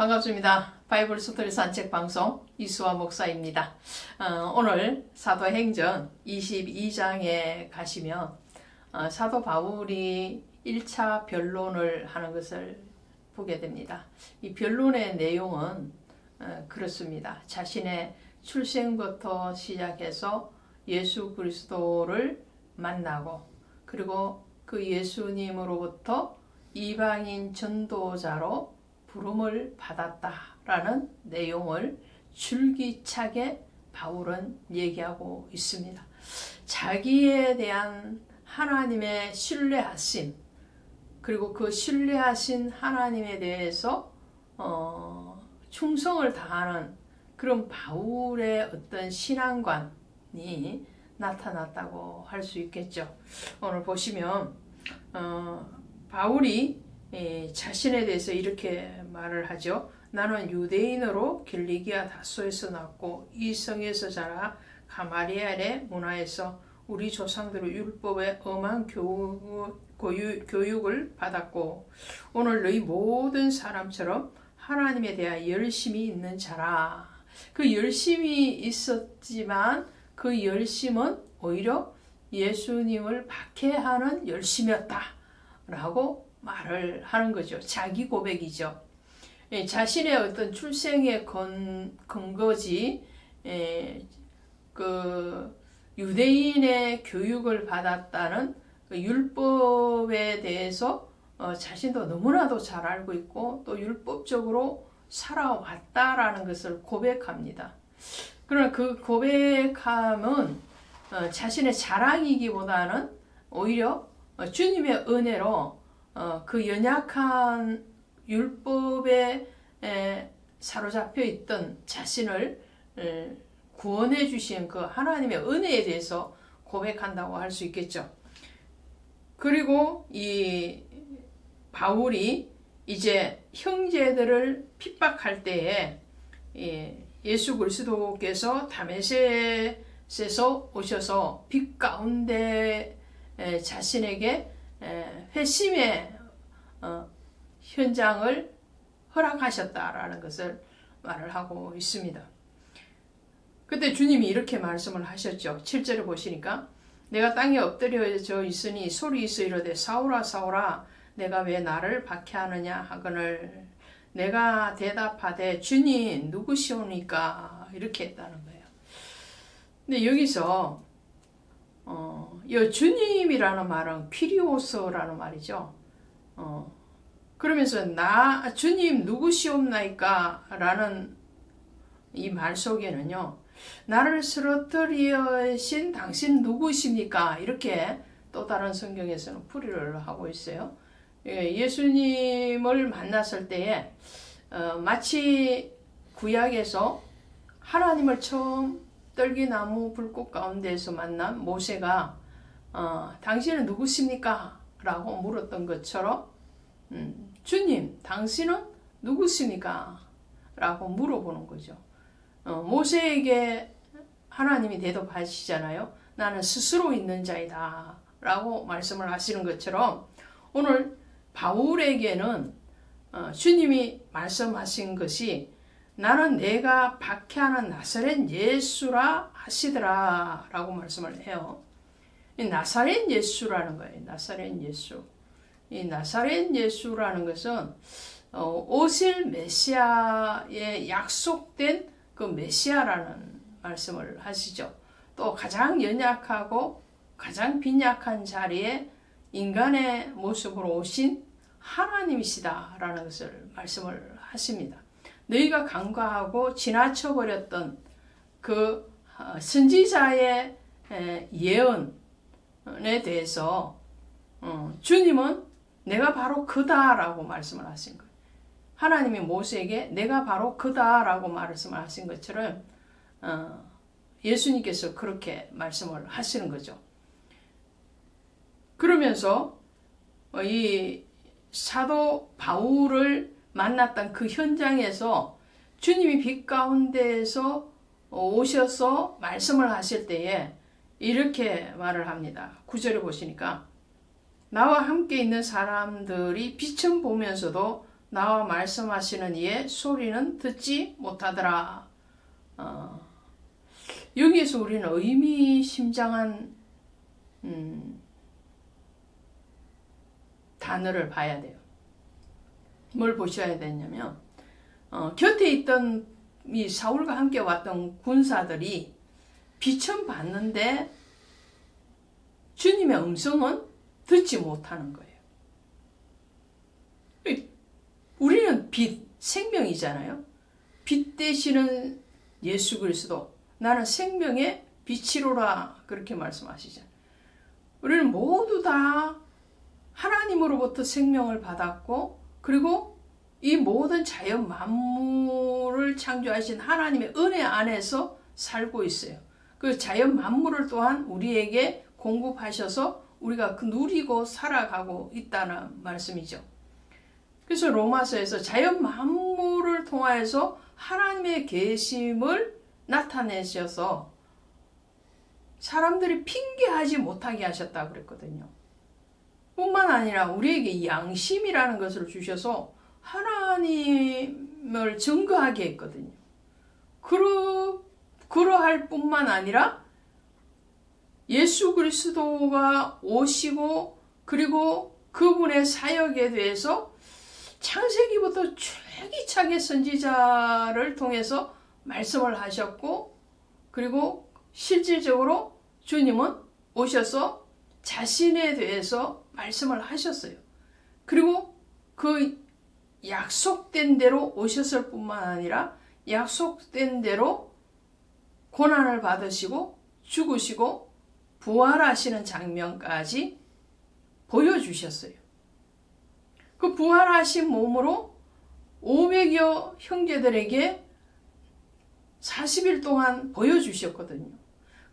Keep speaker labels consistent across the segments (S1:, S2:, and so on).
S1: 반갑습니다. 바이블 스토리 산책 방송 이수아 목사입니다. 오늘 사도행전 22장에 가시면 사도 바울이 1차 변론을 하는 것을 보게 됩니다. 이 변론의 내용은 그렇습니다. 자신의 출생부터 시작해서 예수 그리스도를 만나고 그리고 그 예수님으로부터 이방인 전도자로 부름을 받았다라는 내용을 줄기차게 바울은 얘기하고 있습니다. 자기에 대한 하나님의 신뢰하심, 그리고 그 신뢰하신 하나님에 대해서 충성을 다하는 그런 바울의 어떤 신앙관이 나타났다고 할 수 있겠죠. 오늘 보시면 바울이 자신에 대해서 이렇게 말을 하죠. 나는 유대인으로 길리기아 다소에서 났고 이 성에서 자라 가마리엘의 문화에서 우리 조상들의 율법에 엄한 교육을 받았고 오늘 너희 모든 사람처럼 하나님에 대한 열심이 있는 자라. 그 열심이 있었지만 그 열심은 오히려 예수님을 박해하는 열심이었다 라고 말을 하는 거죠. 자기 고백이죠. 자신의 어떤 출생의 근거지, 그 유대인의 교육을 받았다는 그 율법에 대해서 자신도 너무나도 잘 알고 있고 또 율법적으로 살아왔다라는 것을 고백합니다. 그러나 그 고백함은 자신의 자랑이기보다는 오히려 주님의 은혜로 그 연약한 율법에 사로잡혀 있던 자신을 구원해 주신 그 하나님의 은혜에 대해서 고백한다고 할 수 있겠죠. 그리고 이 바울이 이제 형제들을 핍박할 때에 예수 그리스도께서 다메섹에서 오셔서 빛 가운데 자신에게 회심의 현장을 허락하셨다라는 것을 말을 하고 있습니다. 그때 주님이 이렇게 말씀을 하셨죠. 7절을 보시니까 내가 땅에 엎드려져 있으니 소리있어 이르되 사울아 사울아 내가 왜 나를 박해하느냐 하거늘 내가 대답하되 주님 누구시오니까 이렇게 했다는 거예요. 근데 여기서 이 주님이라는 말은 퀴리오스라는 말이죠. 그러면서 나 주님 누구시옵나이까 라는 이 말 속에는요. 나를 쓰러뜨리신 당신 누구십니까? 이렇게 또 다른 성경에서는 풀이를 하고 있어요. 예수님을 만났을 때에 마치 구약에서 하나님을 처음 떨기나무 불꽃 가운데에서 만난 모세가 당신은 누구십니까? 라고 물었던 것처럼 주님 당신은 누구십니까? 라고 물어보는 거죠. 모세에게 하나님이 대답하시잖아요. 나는 스스로 있는 자이다 라고 말씀을 하시는 것처럼 오늘 바울에게는 주님이 말씀하신 것이 나는 내가 박해하는 나사렛 예수라 하시더라 라고 말씀을 해요. 이 나사렛 예수라는 거예요. 나사렛 예수. 이 나사렛 예수라는 것은 오실 메시아에 약속된 그 메시아라는 말씀을 하시죠. 또 가장 연약하고 가장 빈약한 자리에 인간의 모습으로 오신 하나님이시다라는 것을 말씀을 하십니다. 너희가 간과하고 지나쳐버렸던 그 선지자의 예언에 대해서 주님은 내가 바로 그다라고 말씀을 하신 거예요. 하나님이 모세에게 내가 바로 그다라고 말씀을 하신 것처럼 예수님께서 그렇게 말씀을 하시는 거죠. 그러면서 이 사도 바울을 만났던 그 현장에서 주님이 빛 가운데에서 오셔서 말씀을 하실 때에 이렇게 말을 합니다. 9절에 보시니까 나와 함께 있는 사람들이 빛은 보면서도 나와 말씀하시는 이의 소리는 듣지 못하더라. 여기에서 우리는 의미심장한 단어를 봐야 돼요. 뭘 보셔야 되냐면 곁에 있던 이 사울과 함께 왔던 군사들이 비천받는데 주님의 음성은 듣지 못하는 거예요. 우리는 빛, 생명이잖아요. 빛 되시는 예수 그리스도, 나는 생명의 빛이로라, 그렇게 말씀하시잖아요. 우리는 모두 다 하나님으로부터 생명을 받았고, 그리고 이 모든 자연 만물을 창조하신 하나님의 은혜 안에서 살고 있어요. 그 자연 만물을 또한 우리에게 공급하셔서 우리가 누리고 살아가고 있다는 말씀이죠. 그래서 로마서에서 자연 만물을 통하여서 하나님의 계심을 나타내셔서 사람들이 핑계하지 못하게 하셨다고 그랬거든요. 뿐만 아니라 우리에게 양심이라는 것을 주셔서 하나님을 증거하게 했거든요. 그러할 뿐만 아니라 예수 그리스도가 오시고 그리고 그분의 사역에 대해서 창세기부터 줄기차게 선지자를 통해서 말씀을 하셨고, 그리고 실질적으로 주님은 오셔서 자신에 대해서 말씀을 하셨어요. 그리고 그 약속된 대로 오셨을 뿐만 아니라 약속된 대로 고난을 받으시고 죽으시고 부활하시는 장면까지 보여주셨어요. 그 부활하신 몸으로 500여 형제들에게 40일 동안 보여주셨거든요.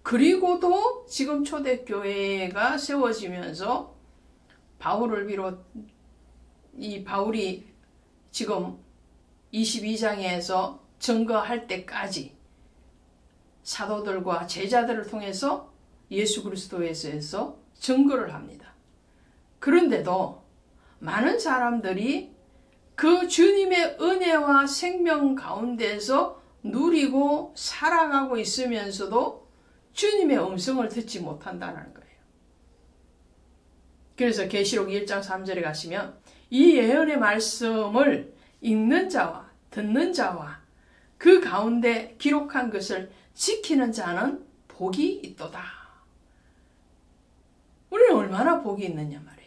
S1: 그리고도 지금 초대교회가 세워지면서 바울을 비롯 이 바울이 지금 22장에서 증거할 때까지 사도들과 제자들을 통해서 예수 그리스도에서 증거를 합니다. 그런데도 많은 사람들이 그 주님의 은혜와 생명 가운데서 누리고 살아가고 있으면서도 주님의 음성을 듣지 못한다는 거예요. 그래서 계시록 1장 3절에 가시면 이 예언의 말씀을 읽는 자와 듣는 자와 그 가운데 기록한 것을 지키는 자는 복이 있도다. 우리는 얼마나 복이 있느냐 말이에요.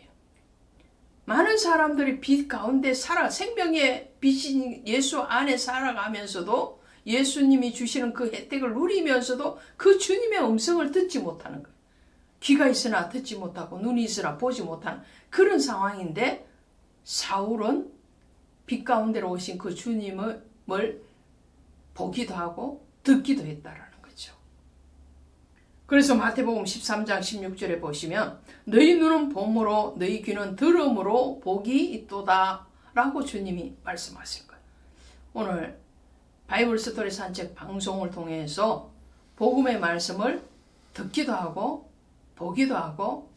S1: 많은 사람들이 빛 가운데 생명의 빛인 예수 안에 살아가면서도 예수님이 주시는 그 혜택을 누리면서도 그 주님의 음성을 듣지 못하는 거예요. 귀가 있으나 듣지 못하고 눈이 있으나 보지 못하는 그런 상황인데, 사울은 빛 가운데로 오신 그 주님을 보기도 하고 듣기도 했다라는 거죠. 그래서 마태복음 13장 16절에 보시면 너희 눈은 봄으로 너희 귀는 들음으로 복이 있도다 라고 주님이 말씀하신 거예요. 오늘 바이블 스토리 산책 방송을 통해서 복음의 말씀을 듣기도 하고 보기도 하고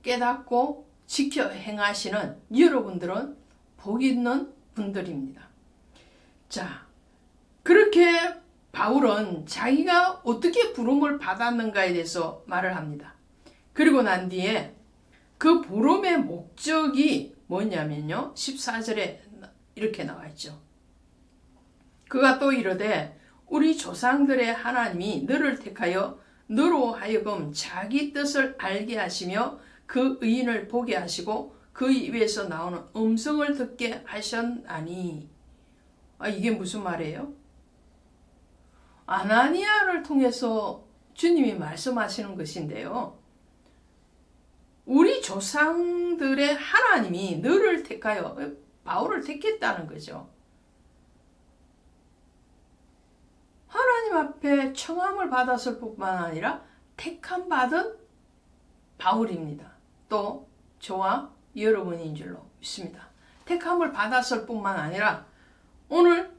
S1: 깨닫고 지켜 행하시는 여러분들은 복 있는 분들입니다. 자, 그렇게 바울은 자기가 어떻게 부름을 받았는가에 대해서 말을 합니다. 그리고 난 뒤에 그 부름의 목적이 뭐냐면요, 14절에 이렇게 나와 있죠. 그가 또 이르되 우리 조상들의 하나님이 너를 택하여 너로 하여금 자기 뜻을 알게 하시며 그 의인을 보게 하시고 그 입에서 나오는 음성을 듣게 하셨나니. 이게 무슨 말이에요? 아나니아를 통해서 주님이 말씀하시는 것인데요. 우리 조상들의 하나님이 너를 택하여 바울을 택했다는 거죠. 하나님 앞에 청함을 받았을 뿐만 아니라 택함 받은 바울입니다. 또 저와 여러분인 줄로 믿습니다. 택함을 받았을 뿐만 아니라 오늘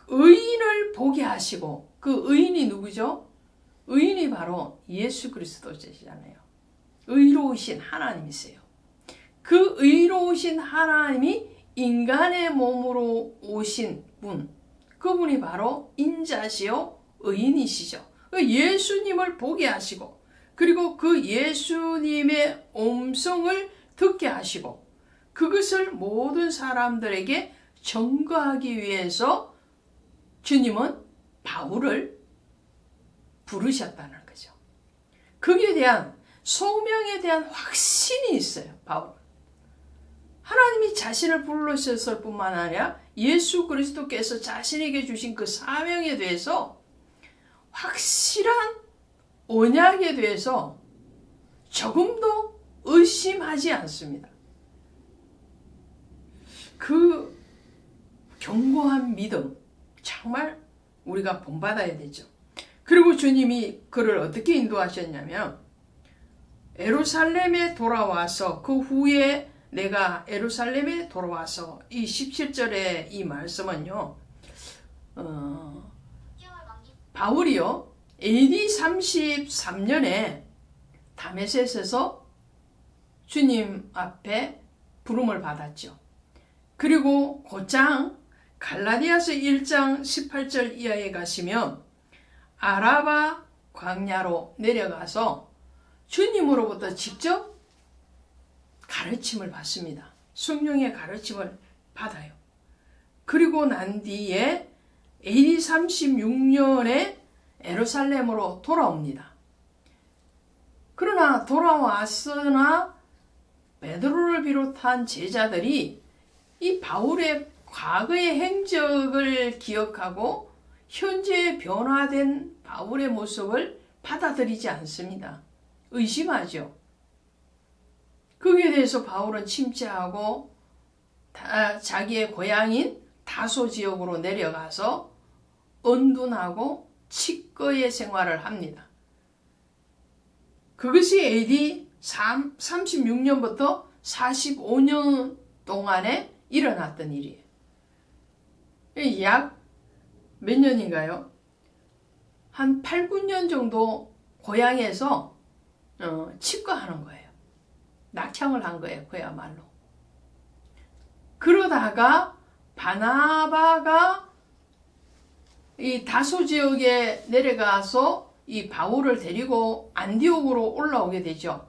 S1: 의인을 보게 하시고, 그 의인이 누구죠? 의인이 바로 예수 그리스도시잖아요. 의로우신 하나님이세요. 그 의로우신 하나님이 인간의 몸으로 오신 분, 그분이 바로 인자시요 의인이시죠. 예수님을 보게 하시고, 그리고 그 예수님의 음성을 듣게 하시고, 그것을 모든 사람들에게 전가하기 위해서 주님은 바울을 부르셨다는 거죠. 거기에 대한 소명에 대한 확신이 있어요. 바울은. 하나님이 자신을 부르셨을 뿐만 아니라 예수 그리스도께서 자신에게 주신 그 사명에 대해서 확실한 언약에 대해서 조금도 의심하지 않습니다. 그 견고한 믿음 정말 우리가 본받아야 되죠. 그리고 주님이 그를 어떻게 인도하셨냐면 예루살렘에 돌아와서 그 후에 내가 예루살렘에 돌아와서 이 17절의 이 말씀은요. 바울이요. AD 33년에 다메섹에서 주님 앞에 부름을 받았죠. 그리고 곧장 갈라디아서 1장 18절 이하에 가시면 아라바 광야로 내려가서 주님으로부터 직접 가르침을 받습니다. 성령의 가르침을 받아요. 그리고 난 뒤에 AD 36년에 예루살렘으로 돌아옵니다. 그러나 돌아왔으나 베드로를 비롯한 제자들이 이 바울의 과거의 행적을 기억하고 현재 변화된 바울의 모습을 받아들이지 않습니다. 의심하죠. 거기에 대해서 바울은 침체하고 자기의 고향인 다소 지역으로 내려가서 은둔하고 치과의 생활을 합니다. 그것이 AD 36년부터 45년 동안에 일어났던 일이에요. 약 몇 년인가요? 한 8, 9년 정도 고향에서 치과하는 거예요. 낙향을 한 거예요. 그야말로. 그러다가 바나바가 이 다소 지역에 내려가서 이 바울을 데리고 안디옥으로 올라오게 되죠.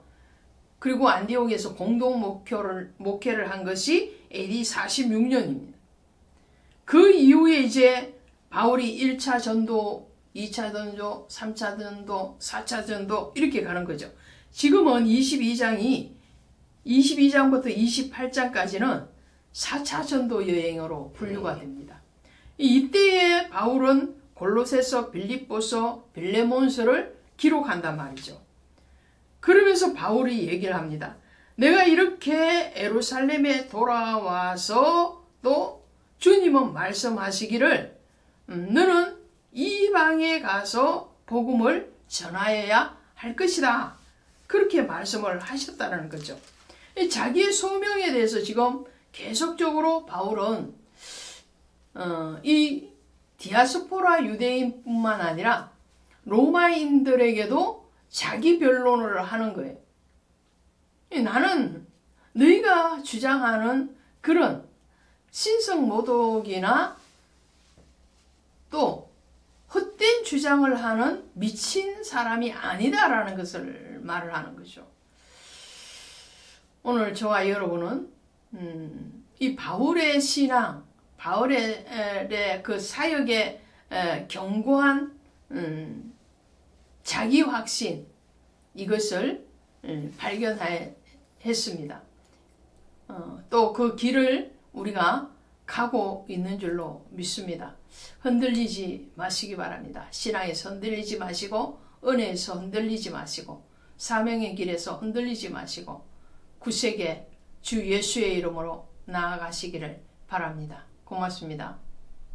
S1: 그리고 안디옥에서 공동 목회를 한 것이 AD 46년입니다. 그 이후에 이제 바울이 1차 전도, 2차 전도, 3차 전도, 4차 전도 이렇게 가는 거죠. 지금은 22장부터 28장까지는 4차 전도 여행으로 분류가 됩니다. 이때에 바울은 골로새서, 빌립보서, 빌레몬서를 기록한단 말이죠. 그러면서 바울이 얘기를 합니다. 내가 이렇게 예루살렘에 돌아와서 또 주님은 말씀하시기를 너는 이방에 가서 복음을 전하여야 할 것이다. 그렇게 말씀을 하셨다는 거죠. 자기의 소명에 대해서 지금 계속적으로 바울은 이 디아스포라 유대인뿐만 아니라 로마인들에게도 자기 변론을 하는 거예요. 나는 너희가 주장하는 그런 신성모독이나 또 헛된 주장을 하는 미친 사람이 아니다라는 것을 말을 하는 거죠. 오늘 저와 여러분은 이 바울의 신앙, 바울의 그 사역의 견고한 자기 확신, 이것을 발견했습니다. 또 그 길을 우리가 가고 있는 줄로 믿습니다. 흔들리지 마시기 바랍니다. 신앙에서 흔들리지 마시고, 은혜에서 흔들리지 마시고, 사명의 길에서 흔들리지 마시고, 굳세게 주 예수의 이름으로 나아가시기를 바랍니다. 고맙습니다.